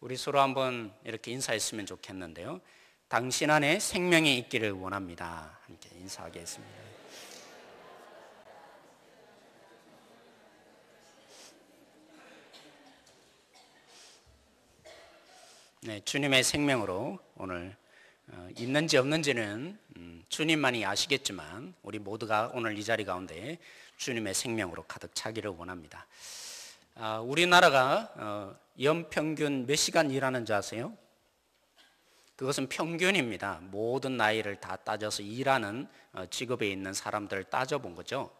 우리 서로 한번 이렇게 인사했으면 좋겠는데요. 당신 안에 생명이 있기를 원합니다. 함께 인사하겠습니다. 네, 주님의 생명으로 오늘 있는지 없는지는 주님만이 아시겠지만 우리 모두가 오늘 이 자리 가운데 주님의 생명으로 가득 차기를 원합니다. 우리나라가 연평균 몇 시간 일하는 줄 아세요? 그것은 평균입니다. 모든 나이를 다 따져서 일하는 직업에 있는 사람들을 따져본 거죠.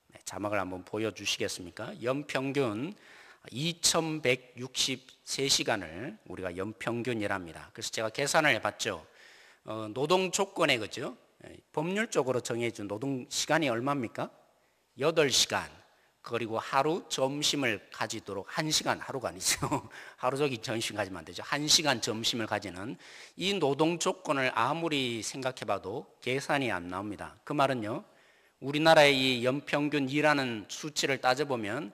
네, 자막을 한번 보여주시겠습니까? 연평균 2163시간을 우리가 연평균이랍니다. 그래서 제가 계산을 해봤죠. 노동 조건에 그죠? 법률적으로 정해준 노동 시간이 얼마입니까? 8시간. 그리고 하루 점심을 가지도록 1시간, 하루가 아니죠. 하루 종일 점심 가지면 안 되죠. 1시간 점심을 가지는 이 노동 조건을 아무리 생각해봐도 계산이 안 나옵니다. 그 말은요, 우리나라의 이 연평균 일하는 수치를 따져보면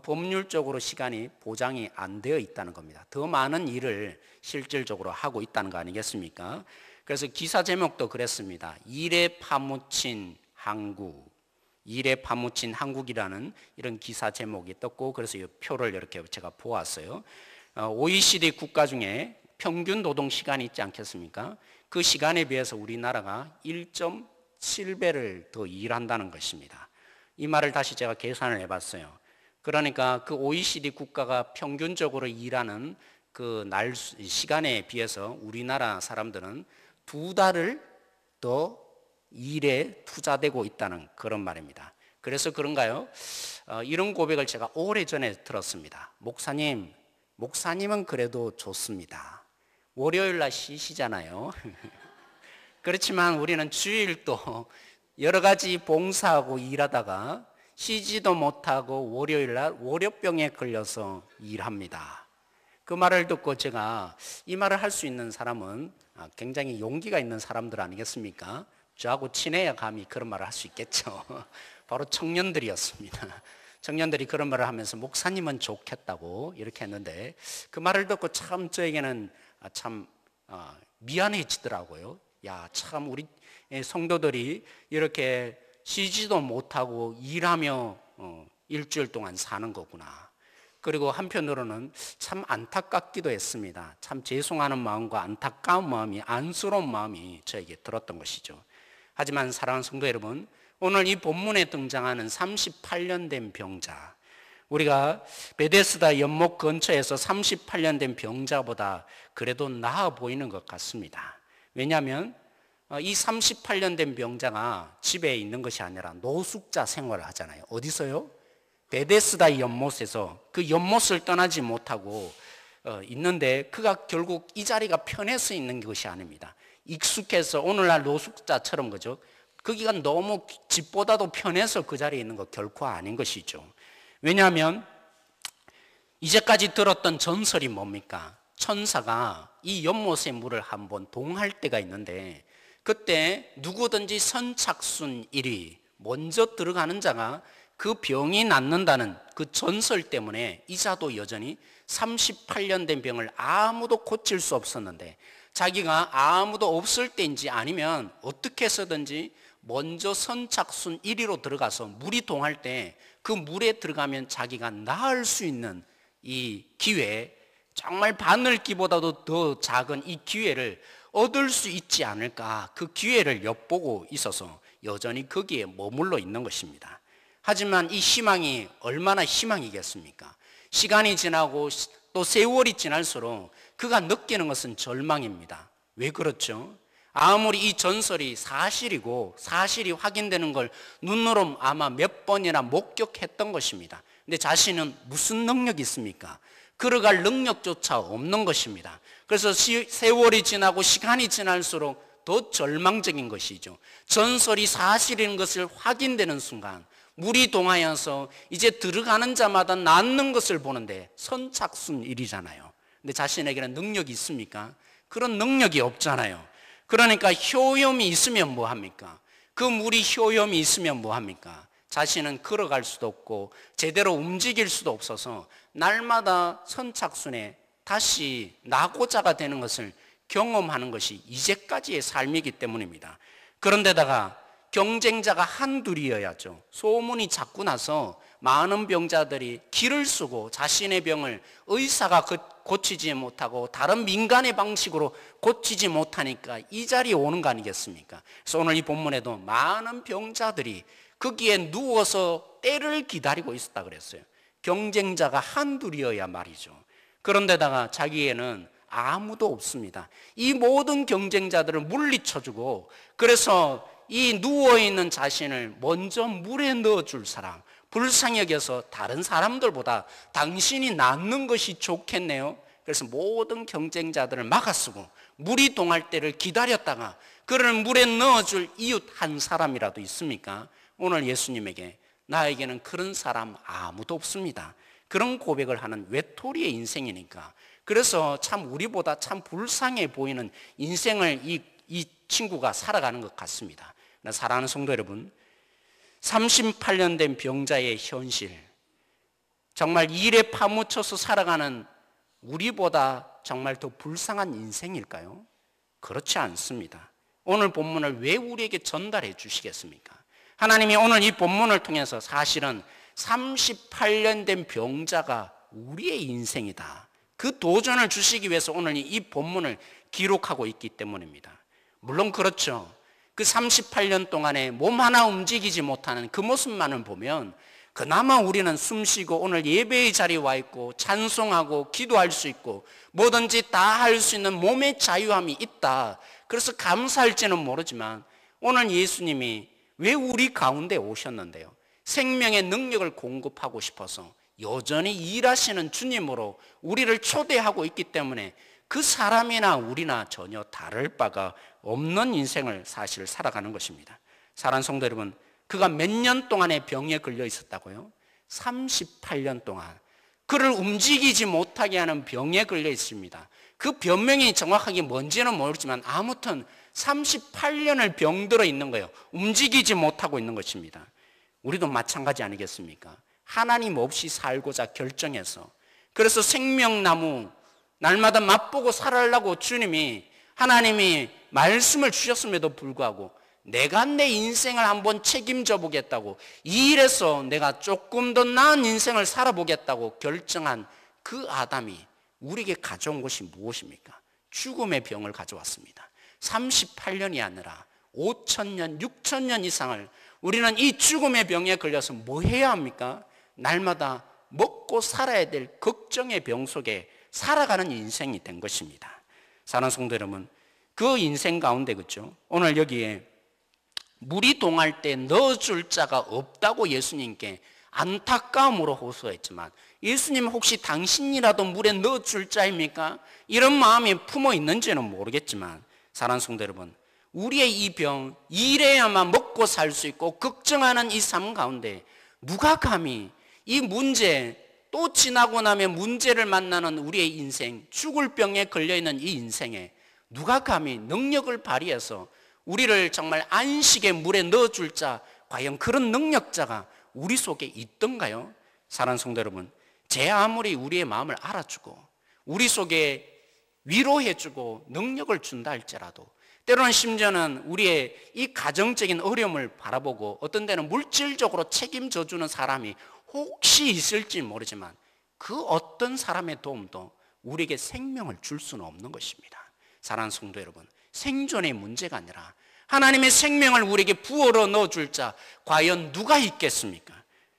법률적으로 시간이 보장이 안 되어 있다는 겁니다. 더 많은 일을 실질적으로 하고 있다는 거 아니겠습니까? 그래서 기사 제목도 그랬습니다. 일에 파묻힌 한국. 일에 파묻힌 한국이라는 이런 기사 제목이 떴고, 그래서 이 표를 이렇게 제가 보았어요. OECD 국가 중에 평균 노동 시간이 있지 않겠습니까? 그 시간에 비해서 우리나라가 1.7배를 더 일한다는 것입니다. 이 말을 다시 제가 계산을 해봤어요. 그러니까 그 OECD 국가가 평균적으로 일하는 그 날 시간에 비해서 우리나라 사람들은 2달을 더 일에 투자되고 있다는 그런 말입니다. 그래서 그런가요? 이런 고백을 제가 오래전에 들었습니다. 목사님은 그래도 좋습니다. 월요일 날 쉬시잖아요. 그렇지만 우리는 주일도 여러 가지 봉사하고 일하다가 쉬지도 못하고 월요일 날 월요병에 걸려서 일합니다. 그 말을 듣고 제가 이 말을 할 수 있는 사람은 굉장히 용기가 있는 사람들 아니겠습니까? 저하고 친해야 감히 그런 말을 할 수 있겠죠. 바로 청년들이었습니다. 청년들이 그런 말을 하면서 목사님은 좋겠다고 이렇게 했는데, 그 말을 듣고 참 저에게는 참 미안해지더라고요. 야, 참 우리 성도들이 이렇게 쉬지도 못하고 일하며 일주일 동안 사는 거구나. 그리고 한편으로는 참 안타깝기도 했습니다. 참 죄송하는 마음과 안타까운 마음이, 안쓰러운 마음이 저에게 들었던 것이죠. 하지만 사랑하는 성도 여러분, 오늘 이 본문에 등장하는 38년 된 병자, 우리가 베데스다 연못 근처에서 38년 된 병자보다 그래도 나아 보이는 것 같습니다. 왜냐하면 이 38년 된 병자가 집에 있는 것이 아니라 노숙자 생활을 하잖아요. 어디서요? 베데스다 연못에서 그 연못을 떠나지 못하고 있는데, 그가 결국 이 자리가 편해서 있는 것이 아닙니다. 익숙해서 오늘날 노숙자처럼 그죠? 거기가 너무 집보다도 편해서 그 자리에 있는 것 결코 아닌 것이죠. 왜냐하면 이제까지 들었던 전설이 뭡니까? 천사가 이 연못의 물을 한번 동할 때가 있는데, 그때 누구든지 선착순 1위 먼저 들어가는 자가 그 병이 낫는다는 그 전설 때문에 이자도 여전히 38년 된 병을 아무도 고칠 수 없었는데, 자기가 아무도 없을 때인지 아니면 어떻게 해서든지 먼저 선착순 1위로 들어가서 물이 동할 때 그 물에 들어가면 자기가 나을 수 있는 이 기회, 정말 바늘기보다도 더 작은 이 기회를 얻을 수 있지 않을까, 그 기회를 엿보고 있어서 여전히 거기에 머물러 있는 것입니다. 하지만 이 희망이 얼마나 희망이겠습니까? 시간이 지나고 또 세월이 지날수록 그가 느끼는 것은 절망입니다. 왜 그렇죠? 아무리 이 전설이 사실이고 사실이 확인되는 걸 눈으로 아마 몇 번이나 목격했던 것입니다. 근데 자신은 무슨 능력이 있습니까? 걸어갈 능력조차 없는 것입니다. 그래서 세월이 지나고 시간이 지날수록 더 절망적인 것이죠. 전설이 사실인 것을 확인되는 순간 물이 동하여서 이제 들어가는 자마다 낫는 것을 보는데 선착순 일이잖아요. 근데 자신에게는 능력이 있습니까? 그런 능력이 없잖아요. 그러니까 효염이 있으면 뭐합니까? 그 물이 효염이 있으면 뭐합니까? 자신은 걸어갈 수도 없고 제대로 움직일 수도 없어서 날마다 선착순에 다시 나고자가 되는 것을 경험하는 것이 이제까지의 삶이기 때문입니다. 그런데다가 경쟁자가 한둘이어야죠. 소문이 자꾸 나서 많은 병자들이 기를 쓰고 자신의 병을 의사가 고치지 못하고 다른 민간의 방식으로 고치지 못하니까 이 자리에 오는 거 아니겠습니까? 그래서 오늘 이 본문에도 많은 병자들이 거기에 누워서 때를 기다리고 있었다 그랬어요. 경쟁자가 한둘이어야 말이죠. 그런데다가 자기에는 아무도 없습니다. 이 모든 경쟁자들을 물리쳐주고, 그래서 이 누워있는 자신을 먼저 물에 넣어줄 사람, 불쌍히 여겨서 다른 사람들보다 당신이 낫는 것이 좋겠네요. 그래서 모든 경쟁자들을 막아쓰고 물이 동할 때를 기다렸다가 그를 물에 넣어줄 이웃 한 사람이라도 있습니까? 오늘 예수님에게 나에게는 그런 사람 아무도 없습니다. 그런 고백을 하는 외톨이의 인생이니까. 그래서 참 우리보다 참 불쌍해 보이는 인생을 이 친구가 살아가는 것 같습니다. 사랑하는 성도 여러분, 38년 된 병자의 현실, 정말 일에 파묻혀서 살아가는 우리보다 정말 더 불쌍한 인생일까요? 그렇지 않습니다. 오늘 본문을 왜 우리에게 전달해 주시겠습니까? 하나님이 오늘 이 본문을 통해서 사실은 38년 된 병자가 우리의 인생이다, 그 도전을 주시기 위해서 오늘 이 본문을 기록하고 있기 때문입니다. 물론 그렇죠. 그 38년 동안에 몸 하나 움직이지 못하는 그 모습만을 보면 그나마 우리는 숨쉬고 오늘 예배의 자리에 와 있고 찬송하고 기도할 수 있고 뭐든지 다 할 수 있는 몸의 자유함이 있다, 그래서 감사할지는 모르지만 오늘 예수님이 왜 우리 가운데 오셨는데요? 생명의 능력을 공급하고 싶어서 여전히 일하시는 주님으로 우리를 초대하고 있기 때문에 그 사람이나 우리나 전혀 다를 바가 없는 인생을 사실 살아가는 것입니다. 사랑하는 성도 여러분, 그가 몇 년 동안의 병에 걸려 있었다고요? 38년 동안 그를 움직이지 못하게 하는 병에 걸려 있습니다. 그 병명이 정확하게 뭔지는 모르지만 아무튼 38년을 병들어 있는 거예요. 움직이지 못하고 있는 것입니다. 우리도 마찬가지 아니겠습니까? 하나님 없이 살고자 결정해서, 그래서 생명나무 날마다 맛보고 살아가려고 하나님이 말씀을 주셨음에도 불구하고 내가 내 인생을 한번 책임져 보겠다고, 이 일에서 내가 조금 더 나은 인생을 살아보겠다고 결정한 그 아담이 우리에게 가져온 것이 무엇입니까? 죽음의 병을 가져왔습니다. 38년이 아니라 5,000년, 6,000년 이상을 우리는 이 죽음의 병에 걸려서 뭐 해야 합니까? 날마다 먹고 살아야 될 걱정의 병 속에 살아가는 인생이 된 것입니다. 사랑하는 성도 여러분, 그 인생 가운데, 그렇죠? 오늘 여기에 물이 동할 때 넣어줄 자가 없다고 예수님께 안타까움으로 호소했지만, 예수님 혹시 당신이라도 물에 넣어줄 자입니까? 이런 마음이 품어 있는지는 모르겠지만, 사랑하는 성도 여러분, 우리의 이 병, 일해야만 먹고 살 수 있고 걱정하는 이 삶 가운데 누가 감히 이 문제, 또 지나고 나면 문제를 만나는 우리의 인생, 죽을 병에 걸려있는 이 인생에 누가 감히 능력을 발휘해서 우리를 정말 안식의 물에 넣어줄 자, 과연 그런 능력자가 우리 속에 있던가요? 사랑하는 성도 여러분, 제 아무리 우리의 마음을 알아주고 우리 속에 위로해주고 능력을 준다 할지라도 때로는 심지어는 우리의 이 가정적인 어려움을 바라보고 어떤 데는 물질적으로 책임져주는 사람이 혹시 있을지 모르지만 그 어떤 사람의 도움도 우리에게 생명을 줄 수는 없는 것입니다. 사랑하는 성도 여러분, 생존의 문제가 아니라 하나님의 생명을 우리에게 부어러 넣어줄 자 과연 누가 있겠습니까?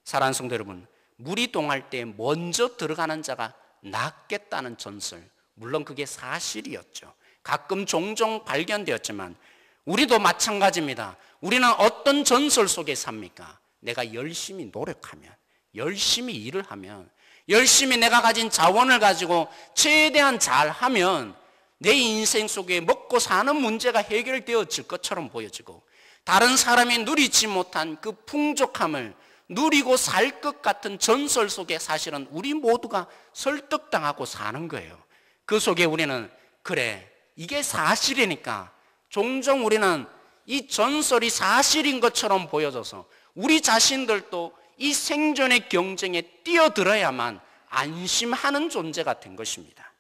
사랑하는 성도 여러분, 물이 동할 때 먼저 들어가는 자가 낫겠다는 전설, 물론 그게 사실이었죠. 가끔 종종 발견되었지만 우리도 마찬가지입니다. 우리는 어떤 전설 속에 삽니까? 내가 열심히 노력하면, 열심히 일을 하면, 열심히 내가 가진 자원을 가지고 최대한 잘하면 내 인생 속에 먹고 사는 문제가 해결되어질 것처럼 보여지고, 다른 사람이 누리지 못한 그 풍족함을 누리고 살 것 같은 전설 속에 사실은 우리 모두가 설득당하고 사는 거예요. 그 속에 우리는 그래, 이게 사실이니까 종종 우리는 이 전설이 사실인 것처럼 보여져서 우리 자신들도 이 생존의 경쟁에 뛰어들어야만 안심하는 존재가 된 것입니다.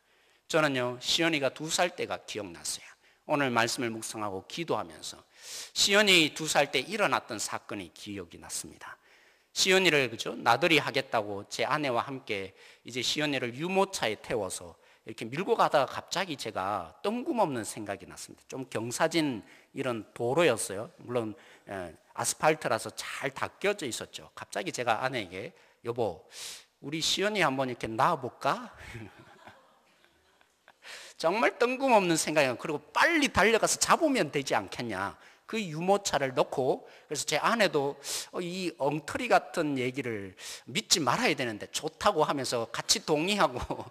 저는요, 시연이가 2살 때가 기억났어요. 오늘 말씀을 묵상하고 기도하면서 시연이 2살 때 일어났던 사건이 기억이 났습니다. 시연이를 나들이 하겠다고 제 아내와 함께 이제 시연이를 유모차에 태워서 이렇게 밀고 가다가 갑자기 제가 뜬금없는 생각이 났습니다. 좀 경사진 이런 도로였어요. 물론 아스팔트라서 잘 닦여져 있었죠. 갑자기 제가 아내에게 여보, 우리 시연이 한번 이렇게 놔볼까? 정말 뜬금없는 생각이에요. 그리고 빨리 달려가서 잡으면 되지 않겠냐. 그 유모차를 넣고, 그래서 제 아내도 이 엉터리 같은 얘기를 믿지 말아야 되는데 좋다고 하면서 같이 동의하고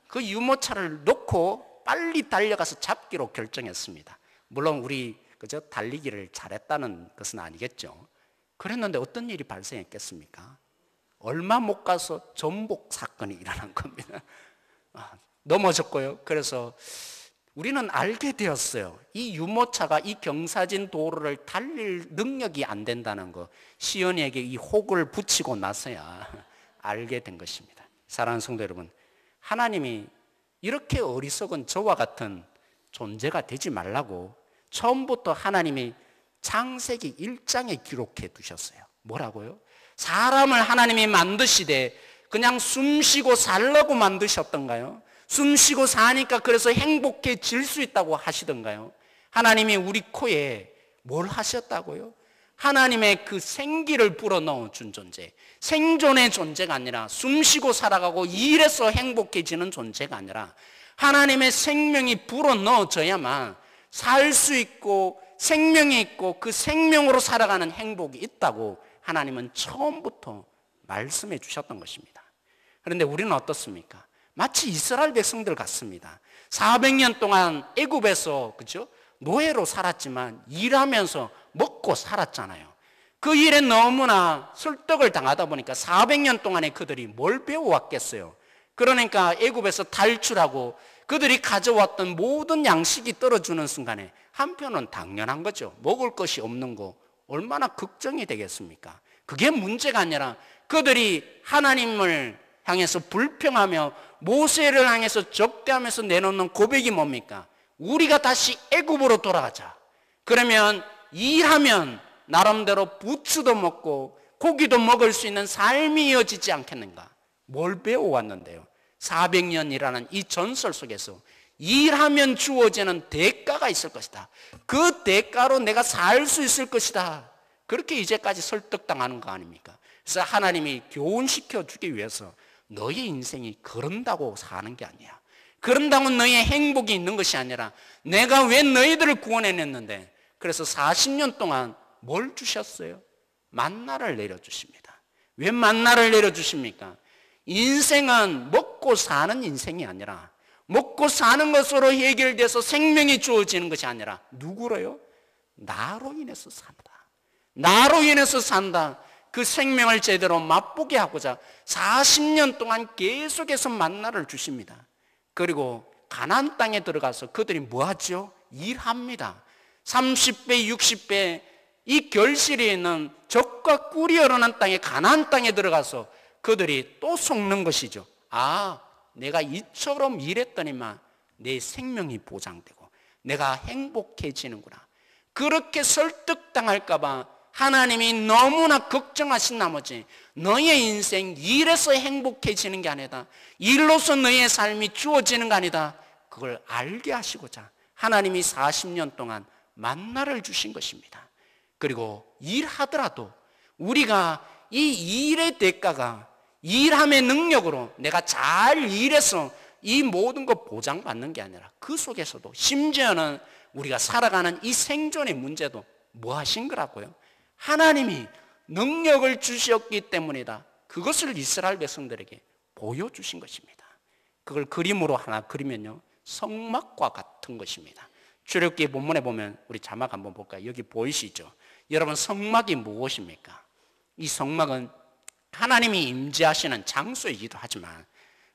그 유모차를 넣고 빨리 달려가서 잡기로 결정했습니다. 물론 우리 달리기를 잘했다는 것은 아니겠죠. 그랬는데 어떤 일이 발생했겠습니까? 얼마 못 가서 전복 사건이 일어난 겁니다. 넘어졌고요. 그래서 우리는 알게 되었어요. 이 유모차가 이 경사진 도로를 달릴 능력이 안 된다는 거, 시연이에게 이 혹을 붙이고 나서야 알게 된 것입니다. 사랑하는 성도 여러분, 하나님이 이렇게 어리석은 저와 같은 존재가 되지 말라고 처음부터 하나님이 창세기 1장에 기록해 두셨어요. 뭐라고요? 사람을 하나님이 만드시되 그냥 숨쉬고 살라고 만드셨던가요? 숨쉬고 사니까 그래서 행복해질 수 있다고 하시던가요? 하나님이 우리 코에 뭘 하셨다고요? 하나님의 그 생기를 불어넣어 준 존재, 생존의 존재가 아니라 숨쉬고 살아가고 일해서 행복해지는 존재가 아니라 하나님의 생명이 불어넣어져야만 살 수 있고 생명이 있고 그 생명으로 살아가는 행복이 있다고 하나님은 처음부터 말씀해 주셨던 것입니다. 그런데 우리는 어떻습니까? 마치 이스라엘 백성들 같습니다. 400년 동안 애굽에서 노예로 살았지만 일하면서 먹고 살았잖아요. 그 일에 너무나 설득을 당하다 보니까 400년 동안에 그들이 뭘 배워왔겠어요. 그러니까 애굽에서 탈출하고 그들이 가져왔던 모든 양식이 떨어지는 순간에 한편은 당연한 거죠. 먹을 것이 없는 거 얼마나 걱정이 되겠습니까? 그게 문제가 아니라 그들이 하나님을 향해서 불평하며 모세를 향해서 적대하면서 내놓는 고백이 뭡니까? 우리가 다시 애굽으로 돌아가자. 그러면 일하면 나름대로 부추도 먹고 고기도 먹을 수 있는 삶이 이어지지 않겠는가? 뭘 배워왔는데요? 400년이라는 이 전설 속에서 일하면 주어지는 대가가 있을 것이다. 그 대가로 내가 살 수 있을 것이다. 그렇게 이제까지 설득당하는 거 아닙니까? 그래서 하나님이 교훈시켜 주기 위해서 너의 인생이 그런다고 사는 게 아니야. 그런다고 너의 행복이 있는 것이 아니라 내가 왜 너희들을 구원해냈는데, 그래서 40년 동안 뭘 주셨어요? 만나를 내려주십니다. 왜 만나를 내려주십니까? 인생은 먹고 사는 인생이 아니라 먹고 사는 것으로 해결돼서 생명이 주어지는 것이 아니라 누구로요? 나로 인해서 산다. 나로 인해서 산다. 그 생명을 제대로 맛보게 하고자 40년 동안 계속해서 만나를 주십니다. 그리고 가나안 땅에 들어가서 그들이 뭐 하죠? 일합니다. 30배, 60배 이 결실이 있는 적과 꿀이 흐르는 땅에, 가나안 땅에 들어가서 그들이 또 속는 것이죠. 아, 내가 이처럼 일했더니만 내 생명이 보장되고 내가 행복해지는구나. 그렇게 설득당할까 봐 하나님이 너무나 걱정하신 나머지 너의 인생 일에서 행복해지는 게 아니다, 일로서 너의 삶이 주어지는 거 아니다, 그걸 알게 하시고자 하나님이 40년 동안 만나를 주신 것입니다. 그리고 일하더라도 우리가 이 일의 대가가 일함의 능력으로 내가 잘 일해서 이 모든 것 보장받는 게 아니라 그 속에서도 심지어는 우리가 살아가는 이 생존의 문제도 뭐 하신 거라고요? 하나님이 능력을 주셨기 때문이다. 그것을 이스라엘 백성들에게 보여주신 것입니다. 그걸 그림으로 하나 그리면요, 성막과 같은 것입니다. 출애굽기 본문에 보면 우리 자막 한번 볼까요? 여기 보이시죠? 여러분, 성막이 무엇입니까? 이 성막은 하나님이 임재하시는 장소이기도 하지만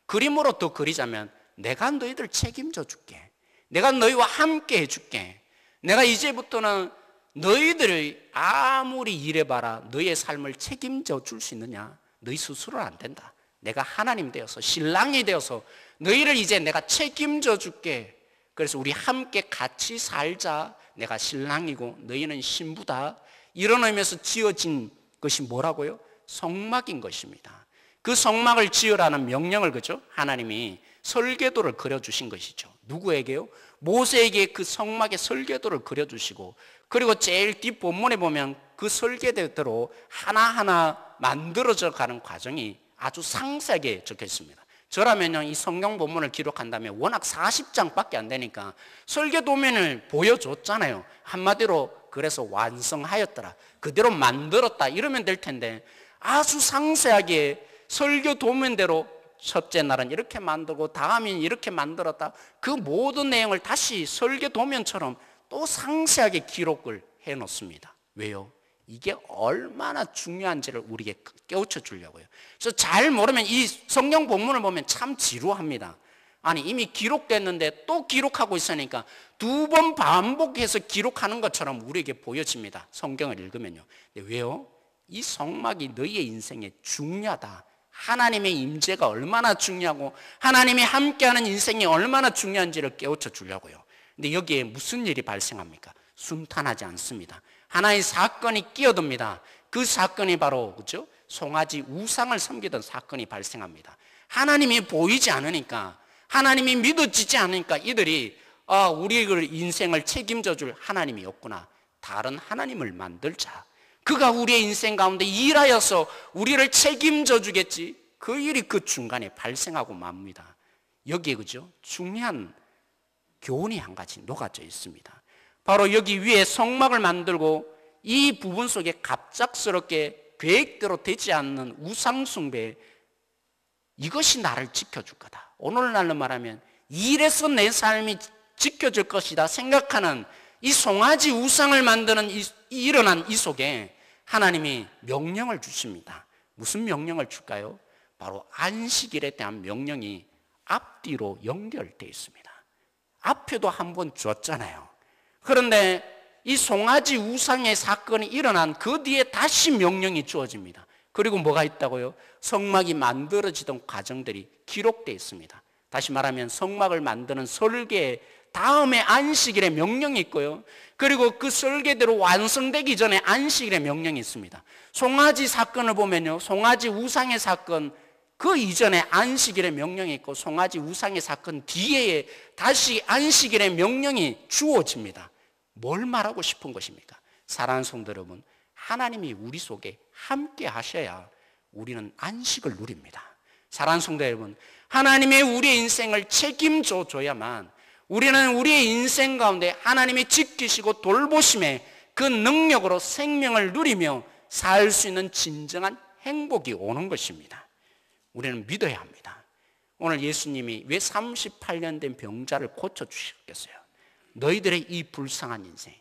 그림으로 더 그리자면 내가 너희들 책임져 줄게. 내가 너희와 함께 해줄게. 내가 이제부터는 너희들이 아무리 일해봐라 너희의 삶을 책임져 줄 수 있느냐? 너희 스스로는 안 된다. 내가 하나님 되어서 신랑이 되어서 너희를 이제 내가 책임져 줄게. 그래서 우리 함께 같이 살자. 내가 신랑이고 너희는 신부다. 이런 의미에서 지어진 것이 뭐라고요? 성막인 것입니다. 그 성막을 지으라는 명령을, 그죠? 하나님이 설계도를 그려주신 것이죠. 누구에게요? 모세에게 그 성막의 설계도를 그려주시고, 그리고 제일 뒷본문에 보면 그 설계대로 하나하나 만들어져 가는 과정이 아주 상세하게 적혀 있습니다. 저라면요, 이 성경 본문을 기록한다면 워낙 40장밖에 안 되니까 설계도면을 보여줬잖아요. 한마디로 그래서 완성하였더라, 그대로 만들었다, 이러면 될 텐데 아주 상세하게 설계도면대로 첫째 날은 이렇게 만들고 다음엔 이렇게 만들었다, 그 모든 내용을 다시 설계도면처럼 또 상세하게 기록을 해놓습니다. 왜요? 이게 얼마나 중요한지를 우리에게 깨우쳐 주려고요. 그래서 잘 모르면 이 성경 본문을 보면 참 지루합니다. 아니, 이미 기록됐는데 또 기록하고 있으니까 두 번 반복해서 기록하는 것처럼 우리에게 보여집니다. 성경을 읽으면요. 근데 왜요? 이 성막이 너희의 인생에 중요하다, 하나님의 임재가 얼마나 중요하고 하나님이 함께하는 인생이 얼마나 중요한지를 깨우쳐 주려고요. 근데 여기에 무슨 일이 발생합니까? 순탄하지 않습니다. 하나의 사건이 끼어듭니다. 그 사건이 바로, 그죠? 송아지 우상을 섬기던 사건이 발생합니다. 하나님이 보이지 않으니까, 하나님이 믿어지지 않으니까 이들이 우리의 인생을 책임져 줄 하나님이 없구나, 다른 하나님을 만들자, 그가 우리의 인생 가운데 일하여서 우리를 책임져 주겠지, 그 일이 그 중간에 발생하고 맙니다. 여기에, 그죠? 중요한 교훈이 한 가지 녹아져 있습니다. 바로 여기 위에 성막을 만들고 이 부분 속에 갑작스럽게 계획대로 되지 않는 우상숭배, 이것이 나를 지켜줄 거다, 오늘날로 말하면 이래서 내 삶이 지켜질 것이다 생각하는 이 송아지 우상을 만드는 일어난 이 속에 하나님이 명령을 주십니다. 무슨 명령을 줄까요? 바로 안식일에 대한 명령이 앞뒤로 연결되어 있습니다. 앞에도 한번 주었잖아요. 그런데 이 송아지 우상의 사건이 일어난 그 뒤에 다시 명령이 주어집니다. 그리고 뭐가 있다고요? 성막이 만들어지던 과정들이 기록되어 있습니다. 다시 말하면 성막을 만드는 설계 다음에 안식일의 명령이 있고요, 그리고 그 설계대로 완성되기 전에 안식일의 명령이 있습니다. 송아지 사건을 보면요, 송아지 우상의 사건 그 이전에 안식일의 명령이 있고, 송아지 우상의 사건 뒤에 다시 안식일의 명령이 주어집니다. 뭘 말하고 싶은 것입니까? 사랑하는 성도 여러분, 하나님이 우리 속에 함께 하셔야 우리는 안식을 누립니다. 사랑하는 성도 여러분, 하나님의 우리의 인생을 책임져 줘야만 우리는 우리의 인생 가운데 하나님이 지키시고 돌보심에 그 능력으로 생명을 누리며 살 수 있는 진정한 행복이 오는 것입니다. 우리는 믿어야 합니다. 오늘 예수님이 왜 38년 된 병자를 고쳐주셨겠어요? 너희들의 이 불쌍한 인생,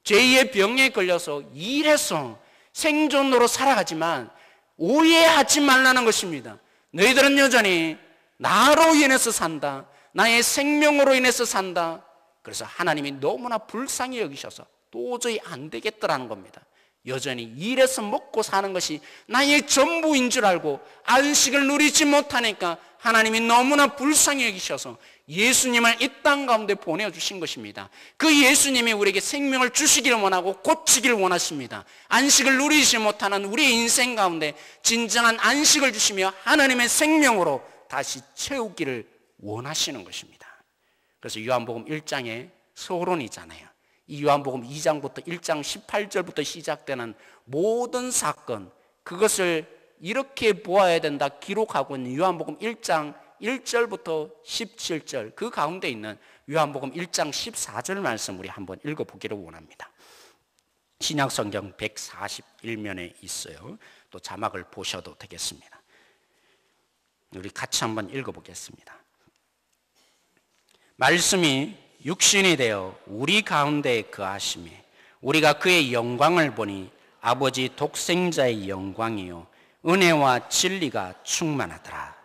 죄의 병에 걸려서 일해서 생존으로 살아가지만 오해하지 말라는 것입니다. 너희들은 여전히 나로 인해서 산다, 나의 생명으로 인해서 산다. 그래서 하나님이 너무나 불쌍히 여기셔서 도저히 안 되겠더라는 겁니다. 여전히 일해서 먹고 사는 것이 나의 전부인 줄 알고 안식을 누리지 못하니까 하나님이 너무나 불쌍히 여기셔서 예수님을 이 땅 가운데 보내주신 것입니다. 그 예수님이 우리에게 생명을 주시기를 원하고 고치기를 원하십니다. 안식을 누리지 못하는 우리의 인생 가운데 진정한 안식을 주시며 하나님의 생명으로 다시 채우기를 원하시는 것입니다. 그래서 요한복음 1장에 서론이잖아요. 이 요한복음 2장부터 1장 18절부터 시작되는 모든 사건, 그것을 이렇게 보아야 된다 기록하고 있는 요한복음 1장 1절부터 17절, 그 가운데 있는 요한복음 1장 14절 말씀 우리 한번 읽어보기를 원합니다. 신약성경 141면에 있어요. 또 자막을 보셔도 되겠습니다. 우리 같이 한번 읽어보겠습니다. 말씀이 육신이 되어 우리 가운데 거하심에 우리가 그의 영광을 보니 아버지 독생자의 영광이요 은혜와 진리가 충만하더라.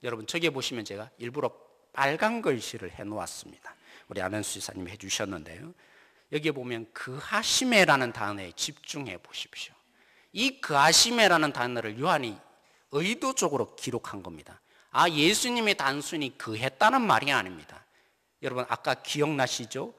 여러분, 저기에 보시면 제가 일부러 빨간 글씨를 해놓았습니다. 우리 안현수 지사님이 해주셨는데요, 여기에 보면 그하심에라는 단어에 집중해 보십시오. 이 그하심에라는 단어를 요한이 의도적으로 기록한 겁니다. 예수님이 단순히 그했다는 말이 아닙니다. 여러분 아까 기억나시죠?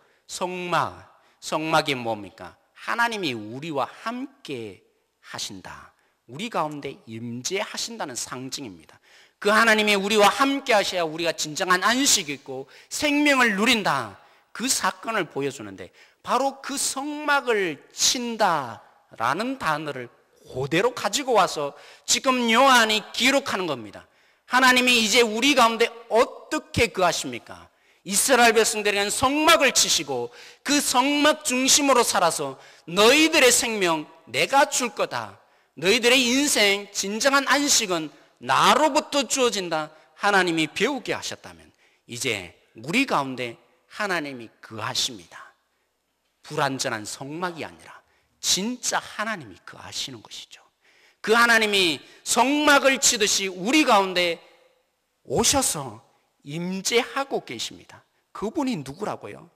성막이 뭡니까? 하나님이 우리와 함께 하신다. 우리 가운데 임재하신다는 상징입니다. 그 하나님이 우리와 함께 하셔야 우리가 진정한 안식이 있고 생명을 누린다. 그 사건을 보여주는데 바로 그 성막을 친다라는 단어를 그대로 가지고 와서 지금 요한이 기록하는 겁니다. 하나님이 이제 우리 가운데 어떻게 거하십니까? 이스라엘 백성들에게는 성막을 치시고 그 성막 중심으로 살아서 너희들의 생명 내가 줄 거다. 너희들의 인생 진정한 안식은 나로부터 주어진다. 하나님이 배우게 하셨다면 이제 우리 가운데 하나님이 거하십니다. 불완전한 성막이 아니라 진짜 하나님이 거하시는 것이죠. 그 하나님이 성막을 치듯이 우리 가운데 오셔서 임재하고 계십니다. 그분이 누구라고요?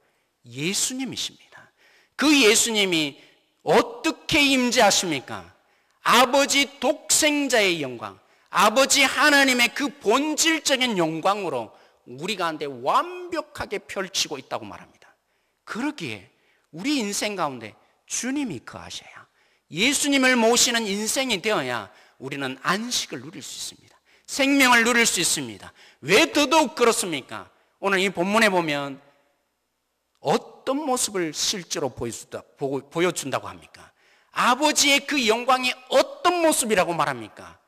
예수님이십니다. 그 예수님이 어떻게 임재하십니까? 아버지 독생자의 영광, 아버지 하나님의 그 본질적인 영광으로 우리 가운데 완벽하게 펼치고 있다고 말합니다. 그러기에 우리 인생 가운데 주님이 거하셔야, 예수님을 모시는 인생이 되어야 우리는 안식을 누릴 수 있습니다. 생명을 누릴 수 있습니다. 왜 더더욱 그렇습니까? 오늘 이 본문에 보면 어떤 모습을 실제로 보여준다고 합니까? 아버지의 그 영광이 어떤 모습이라고 말합니까?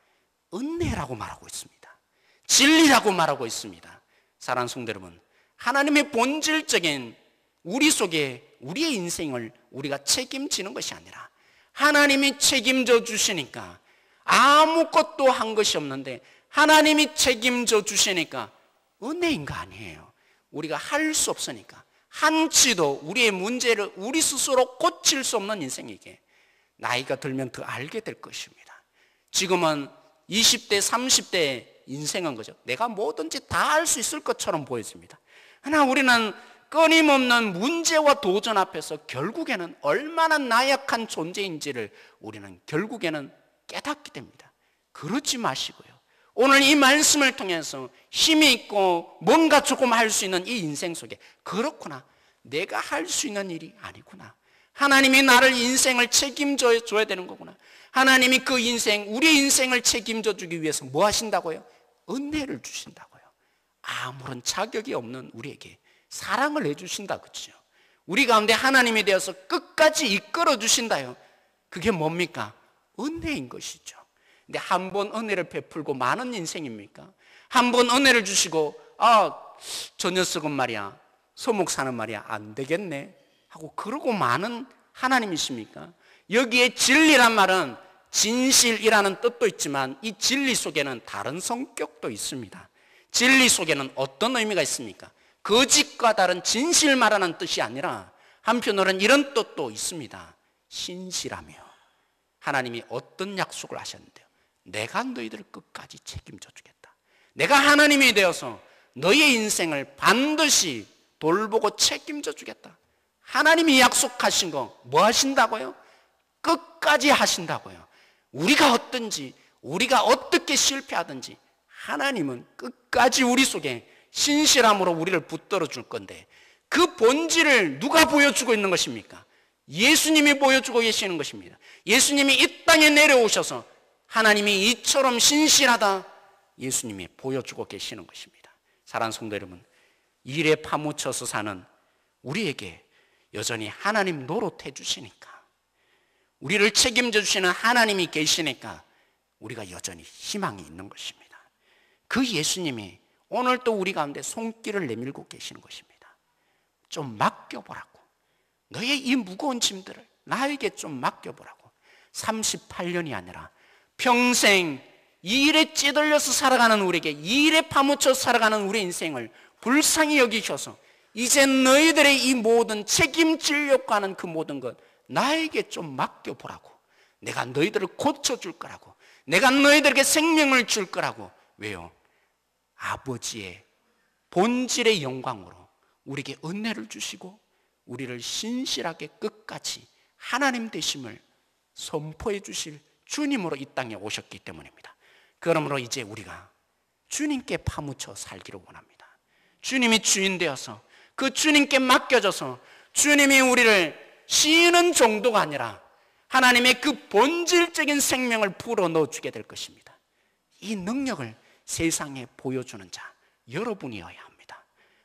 은혜라고 말하고 있습니다. 진리라고 말하고 있습니다. 사랑하는 성도 여러분, 하나님의 본질적인 우리 속에 우리의 인생을 우리가 책임지는 것이 아니라 하나님이 책임져 주시니까, 아무것도 한 것이 없는데 하나님이 책임져 주시니까 은혜인 거 아니에요. 우리가 할 수 없으니까, 한치도 우리의 문제를 우리 스스로 고칠 수 없는 인생에게 나이가 들면 더 알게 될 것입니다. 지금은 20대, 30대 인생은 거죠. 내가 뭐든지 다 할 수 있을 것처럼 보여집니다. 그러나 우리는 끊임없는 문제와 도전 앞에서 결국에는 얼마나 나약한 존재인지를 우리는 결국에는 깨닫게 됩니다. 그러지 마시고요. 오늘 이 말씀을 통해서 힘이 있고 뭔가 조금 할 수 있는 이 인생 속에, 그렇구나, 내가 할 수 있는 일이 아니구나, 하나님이 나를 인생을 책임져 줘야 되는 거구나, 하나님이 그 인생, 우리 인생을 책임져 주기 위해서 뭐 하신다고요? 은혜를 주신다고요. 아무런 자격이 없는 우리에게 사랑을 해주신다, 그렇죠? 우리 가운데 하나님이 되어서 끝까지 이끌어 주신다요. 그게 뭡니까? 은혜인 것이죠. 근데 한 번 은혜를 베풀고 많은 인생입니까? 한 번 은혜를 주시고 저 녀석은 말이야, 소목사는 말이야 안 되겠네 하고 그러고 많은 하나님이십니까? 여기에 진리란 말은 진실이라는 뜻도 있지만 이 진리 속에는 다른 성격도 있습니다. 진리 속에는 어떤 의미가 있습니까? 거짓과 다른 진실 말하는 뜻이 아니라 한편으로는 이런 뜻도 있습니다. 신실하며. 하나님이 어떤 약속을 하셨는데요? 내가 너희들을 끝까지 책임져 주겠다. 내가 하나님이 되어서 너의 인생을 반드시 돌보고 책임져 주겠다. 하나님이 약속하신 거 뭐 하신다고요? 끝까지 하신다고요. 우리가 어떤지, 우리가 어떻게 실패하든지 하나님은 끝까지 우리 속에 신실함으로 우리를 붙들어 줄 건데, 그 본질을 누가 보여주고 있는 것입니까? 예수님이 보여주고 계시는 것입니다. 예수님이 이 땅에 내려오셔서 하나님이 이처럼 신실하다, 예수님이 보여주고 계시는 것입니다. 사랑하는 성도 여러분, 일에 파묻혀서 사는 우리에게 여전히 하나님 노릇해 주시니까, 우리를 책임져 주시는 하나님이 계시니까 우리가 여전히 희망이 있는 것입니다. 그 예수님이 오늘 또 우리 가운데 손길을 내밀고 계시는 것입니다. 좀 맡겨보라고. 너의 이 무거운 짐들을 나에게 좀 맡겨보라고. 38년이 아니라 평생 이 일에 찌들려서 살아가는 우리에게, 이 일에 파묻혀 살아가는 우리 인생을 불쌍히 여기셔서 이제 너희들의 이 모든 책임지려고 하는 그 모든 것 나에게 좀 맡겨보라고. 내가 너희들을 고쳐줄 거라고. 내가 너희들에게 생명을 줄 거라고. 왜요? 아버지의 본질의 영광으로 우리에게 은혜를 주시고 우리를 신실하게 끝까지 하나님 되심을 선포해 주실 주님으로 이 땅에 오셨기 때문입니다. 그러므로 이제 우리가 주님께 파묻혀 살기를 원합니다. 주님이 주인 되어서 그 주님께 맡겨져서 주님이 우리를 씌우는 정도가 아니라 하나님의 그 본질적인 생명을 불어넣어주게 될 것입니다. 이 능력을 세상에 보여주는 자 여러분이어야 합니다.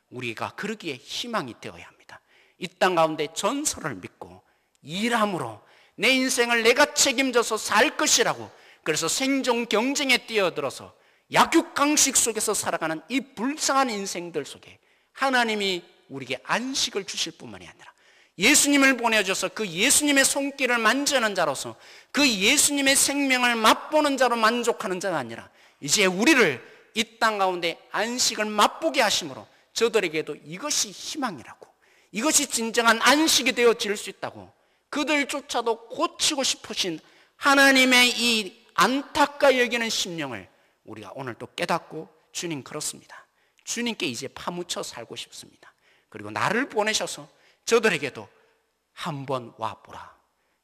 우리가 그러기에 희망이 되어야 합니다. 이 땅 가운데 전설을 믿고 일함으로 내 인생을 내가 책임져서 살 것이라고, 그래서 생존 경쟁에 뛰어들어서 약육강식 속에서 살아가는 이 불쌍한 인생들 속에 하나님이 우리에게 안식을 주실 뿐만이 아니라 예수님을 보내줘서 그 예수님의 손길을 만지는 자로서 그 예수님의 생명을 맛보는 자로 만족하는 자가 아니라 이제 우리를 이 땅 가운데 안식을 맛보게 하심으로 저들에게도 이것이 희망이라고, 이것이 진정한 안식이 되어질 수 있다고 그들조차도 고치고 싶으신 하나님의 이 안타까 여기는 심령을 우리가 오늘 또 깨닫고, 주님 그렇습니다, 주님께 이제 파묻혀 살고 싶습니다. 그리고 나를 보내셔서 저들에게도 한번 와보라.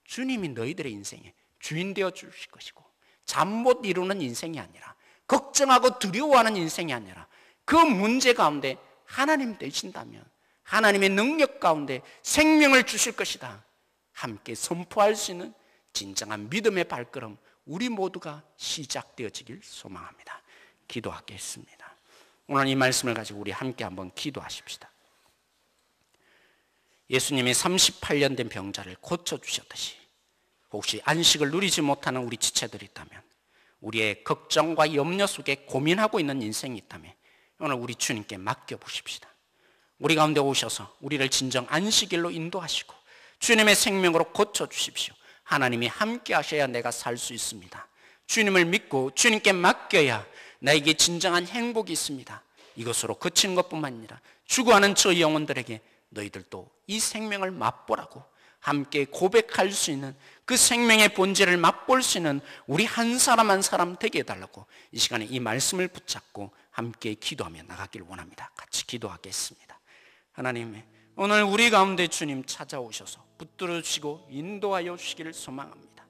주님이 너희들의 인생에 주인 되어 주실 것이고, 잠 못 이루는 인생이 아니라, 걱정하고 두려워하는 인생이 아니라 그 문제 가운데 하나님 되신다면 하나님의 능력 가운데 생명을 주실 것이다. 함께 선포할 수 있는 진정한 믿음의 발걸음 우리 모두가 시작되어지길 소망합니다. 기도하겠습니다. 오늘 이 말씀을 가지고 우리 함께 한번 기도하십시다. 예수님이 38년 된 병자를 고쳐주셨듯이 혹시 안식을 누리지 못하는 우리 지체들이 있다면, 우리의 걱정과 염려 속에 고민하고 있는 인생이 있다면 오늘 우리 주님께 맡겨보십시다. 우리 가운데 오셔서 우리를 진정 안식일로 인도하시고 주님의 생명으로 고쳐주십시오. 하나님이 함께 하셔야 내가 살 수 있습니다. 주님을 믿고 주님께 맡겨야 나에게 진정한 행복이 있습니다. 이것으로 그치는 것뿐만 아니라 죽어가는 저 영혼들에게 너희들도 이 생명을 맛보라고 함께 고백할 수 있는, 그 생명의 본질을 맛볼 수 있는 우리 한 사람 한 사람 되게 해달라고 이 시간에 이 말씀을 붙잡고 함께 기도하며 나가길 원합니다. 같이 기도하겠습니다. 하나님, 오늘 우리 가운데 주님 찾아오셔서 붙들어 주시고 인도하여 주시기를 소망합니다.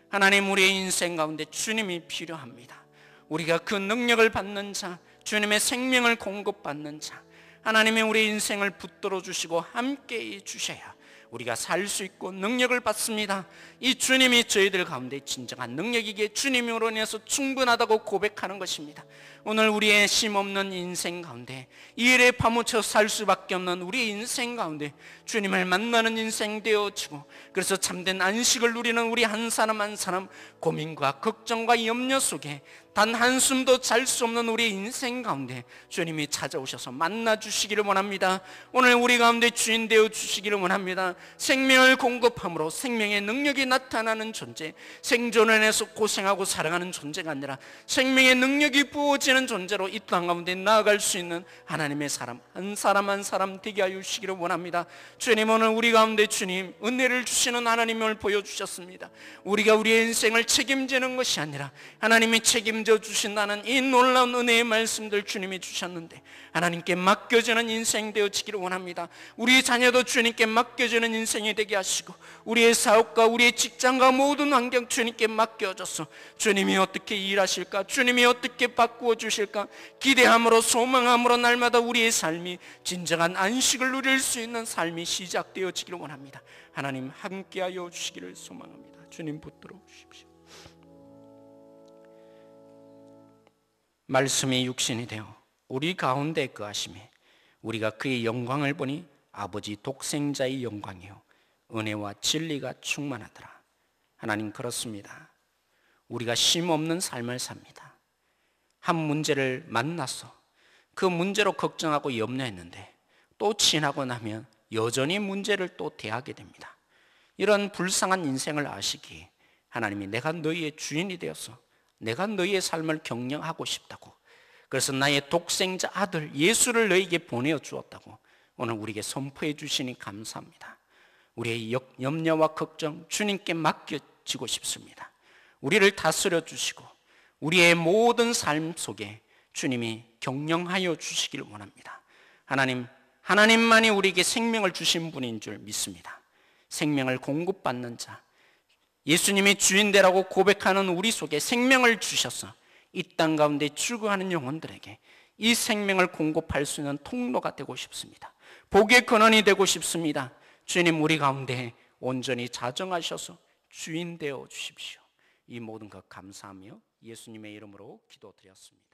하나님, 우리의 인생 가운데 주님이 필요합니다. 우리가 그 능력을 받는 자, 주님의 생명을 공급받는 자, 하나님이 우리 인생을 붙들어 주시고 함께 해 주셔야 우리가 살 수 있고 능력을 받습니다. 이 주님이 저희들 가운데 진정한 능력이기에 주님으로 인해서 충분하다고 고백하는 것입니다. 오늘 우리의 쉼없는 인생 가운데 이 일에 파묻혀 살 수밖에 없는 우리의 인생 가운데 주님을 만나는 인생 되어지고, 그래서 참된 안식을 누리는 우리 한 사람 한 사람 고민과 걱정과 염려 속에 단 한숨도 잘 수 없는 우리 인생 가운데 주님이 찾아오셔서 만나 주시기를 원합니다. 오늘 우리 가운데 주인 되어 주시기를 원합니다. 생명을 공급함으로 생명의 능력이 나타나는 존재, 생존을 해서 고생하고 살아가는 존재가 아니라 생명의 능력이 부어지는 존재로 이 땅 가운데 나아갈 수 있는 하나님의 사람 한 사람 한 사람 되게 하여 주시기를 원합니다. 주님, 오늘 우리 가운데 주님 은혜를 주시는 하나님을 보여주셨습니다. 우리가 우리의 인생을 책임지는 것이 아니라 하나님이 책임져 주신다는 이 놀라운 은혜의 말씀들 주님이 주셨는데 하나님께 맡겨지는 인생 되어지기를 원합니다. 우리의 자녀도 주님께 맡겨지는 인생이 되게 하시고, 우리의 사업과 우리의 직장과 모든 환경 주님께 맡겨져서 주님이 어떻게 일하실까, 주님이 어떻게 바꾸어 주실까 기대함으로 소망함으로 날마다 우리의 삶이 진정한 안식을 누릴 수 있는 삶이 시작되어지기를 원합니다. 하나님 함께하여 주시기를 소망합니다. 주님 붙들어 주십시오. 말씀이 육신이 되어 우리 가운데 거하심에 우리가 그의 영광을 보니 아버지 독생자의 영광이요 은혜와 진리가 충만하더라. 하나님, 그렇습니다. 우리가 쉼 없는 삶을 삽니다. 한 문제를 만나서 그 문제로 걱정하고 염려했는데 또 지나고 나면 여전히 문제를 또 대하게 됩니다. 이런 불쌍한 인생을 아시기에 하나님이 내가 너희의 주인이 되어서 내가 너희의 삶을 경영하고 싶다고, 그래서 나의 독생자 아들 예수를 너희에게 보내어 주었다고 오늘 우리에게 선포해 주시니 감사합니다. 우리의 염려와 걱정 주님께 맡겨지고 싶습니다. 우리를 다스려 주시고 우리의 모든 삶 속에 주님이 경영하여 주시기를 원합니다. 하나님, 하나님만이 우리에게 생명을 주신 분인 줄 믿습니다. 생명을 공급받는 자, 예수님이 주인되라고 고백하는 우리 속에 생명을 주셔서 이 땅 가운데 죽어가는 영혼들에게 이 생명을 공급할 수 있는 통로가 되고 싶습니다. 복의 근원이 되고 싶습니다. 주님, 우리 가운데 온전히 자정하셔서 주인 되어 주십시오. 이 모든 것 감사하며 예수님의 이름으로 기도드렸습니다.